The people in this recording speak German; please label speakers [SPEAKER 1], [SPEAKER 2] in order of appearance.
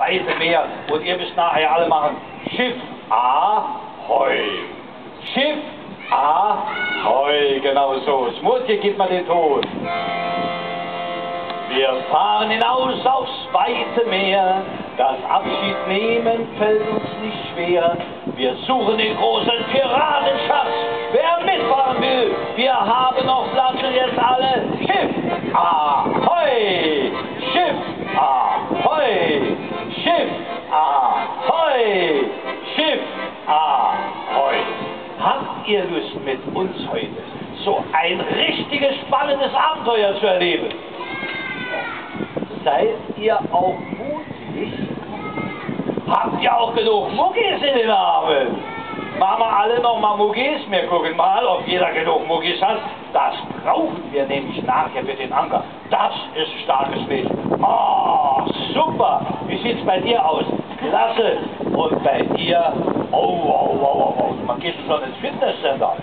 [SPEAKER 1] weite Meer. Und ihr müsst nachher alle machen, Schiff Ahoi. Schiff Ahoi, genau so. Smutje, gib mal den Ton. Wir fahren hinaus aufs weite Meer, das Abschied nehmen fällt uns nicht schwer. Wir suchen den großen Piratenschatz, wer mitfahren will, wir haben noch Platz und jetzt alle Schiff Ahoi, Schiff Ahoi, Schiff Ahoi, Schiff Ahoi. Habt ihr Lust mit uns heute so ein richtiges spannendes Abenteuer zu erleben? Seid ihr auch mutig? Habt ihr auch genug Muckis in den Armen? Machen wir alle noch mal Muckis? Wir gucken mal, ob jeder genug Muckis hat. Das brauchen wir nämlich nachher für den Anker. Das ist starkes Fisch. Oh, super. Wie sieht's bei dir aus? Klasse. Und bei dir? Oh, oh, oh, oh, oh. Man geht schon ins Fitnesscenter.